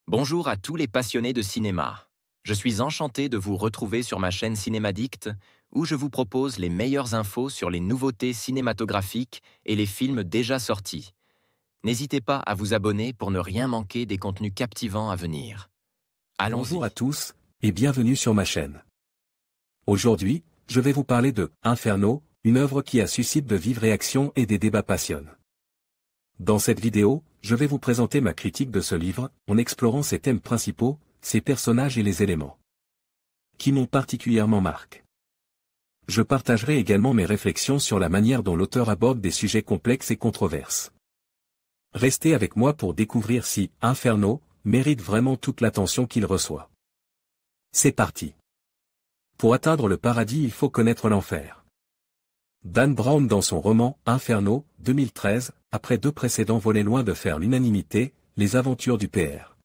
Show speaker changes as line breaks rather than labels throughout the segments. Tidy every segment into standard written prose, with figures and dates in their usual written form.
Bonjour à tous les passionnés de cinéma. Je suis enchanté de vous retrouver sur ma chaîne Cinémadicte, où je vous propose les meilleures infos sur les nouveautés cinématographiques et les films déjà sortis. N'hésitez pas à vous abonner pour ne rien manquer des contenus captivants à venir. Allons-y.
Bonjour à tous, et bienvenue sur ma chaîne. Aujourd'hui, je vais vous parler de Inferno, une œuvre qui a suscité de vives réactions et des débats passionnants. Dans cette vidéo, je vais vous présenter ma critique de ce livre, en explorant ses thèmes principaux, ses personnages et les éléments qui m'ont particulièrement marqué. Je partagerai également mes réflexions sur la manière dont l'auteur aborde des sujets complexes et controverses. Restez avec moi pour découvrir si Inferno mérite vraiment toute l'attention qu'il reçoit. C'est parti. Pour atteindre le paradis, il faut connaître l'enfer. Dan Brown dans son roman Inferno, 2013, après deux précédents volets loin de faire l'unanimité, les aventures du Pr.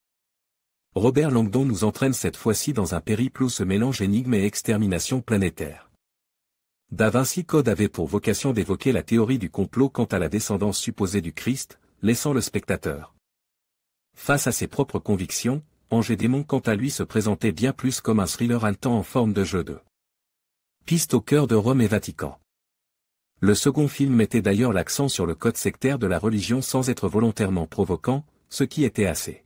Robert Langdon nous entraîne cette fois-ci dans un périple où se mélange énigme et extermination planétaire. Da Vinci Code avait pour vocation d'évoquer la théorie du complot quant à la descendance supposée du Christ, laissant le spectateur face à ses propres convictions. Ange et démon quant à lui se présentait bien plus comme un thriller haletant en forme de jeu de piste au cœur de Rome et Vatican. Le second film mettait d'ailleurs l'accent sur le code sectaire de la religion sans être volontairement provoquant, ce qui était assez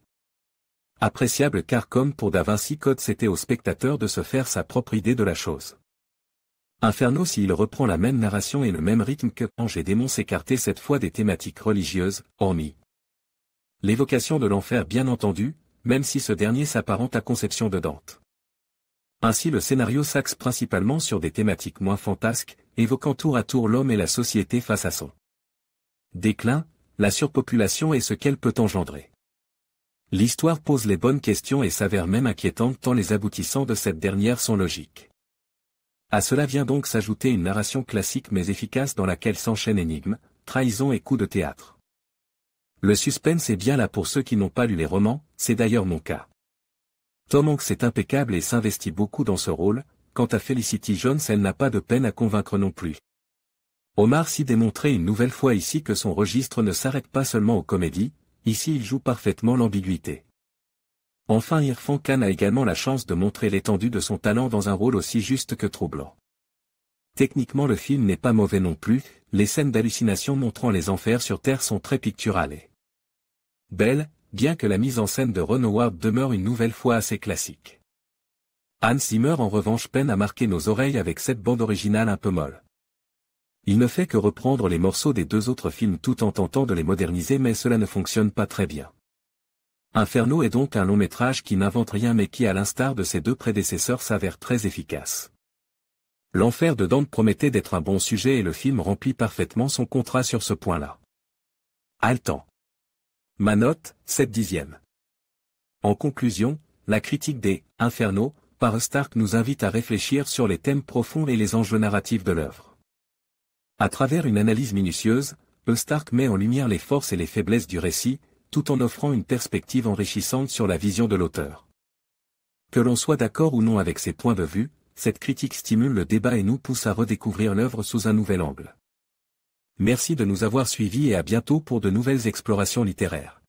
appréciable car comme pour Da Vinci Code, c'était au spectateur de se faire sa propre idée de la chose. Inferno, s'il reprend la même narration et le même rythme que Ange et démon, s'écartait cette fois des thématiques religieuses, hormis l'évocation de l'enfer bien entendu, même si ce dernier s'apparente à Conception de Dante. Ainsi le scénario s'axe principalement sur des thématiques moins fantasques, évoquant tour à tour l'homme et la société face à son déclin, la surpopulation et ce qu'elle peut engendrer. L'histoire pose les bonnes questions et s'avère même inquiétante tant les aboutissants de cette dernière sont logiques. À cela vient donc s'ajouter une narration classique mais efficace dans laquelle s'enchaînent énigmes, trahisons et coups de théâtre. Le suspense est bien là pour ceux qui n'ont pas lu les romans, c'est d'ailleurs mon cas. Tom Hanks est impeccable et s'investit beaucoup dans ce rôle. Quant à Felicity Jones, elle n'a pas de peine à convaincre non plus. Omar Sy démontrait une nouvelle fois ici que son registre ne s'arrête pas seulement aux comédies, ici il joue parfaitement l'ambiguïté. Enfin Irfan Khan a également la chance de montrer l'étendue de son talent dans un rôle aussi juste que troublant. Techniquement le film n'est pas mauvais non plus, les scènes d'hallucination montrant les enfers sur Terre sont très picturales et belles, bien que la mise en scène de Ron Howard demeure une nouvelle fois assez classique. Hans Zimmer en revanche peine à marquer nos oreilles avec cette bande originale un peu molle. Il ne fait que reprendre les morceaux des deux autres films tout en tentant de les moderniser, mais cela ne fonctionne pas très bien. Inferno est donc un long métrage qui n'invente rien mais qui à l'instar de ses deux prédécesseurs s'avère très efficace. L'enfer de Dante promettait d'être un bon sujet et le film remplit parfaitement son contrat sur ce point-là. Haletant. Ma note, 7/10. En conclusion, la critique des Inferno par Stark nous invite à réfléchir sur les thèmes profonds et les enjeux narratifs de l'œuvre. À travers une analyse minutieuse, Stark met en lumière les forces et les faiblesses du récit, tout en offrant une perspective enrichissante sur la vision de l'auteur. Que l'on soit d'accord ou non avec ses points de vue, cette critique stimule le débat et nous pousse à redécouvrir l'œuvre sous un nouvel angle. Merci de nous avoir suivis et à bientôt pour de nouvelles explorations littéraires.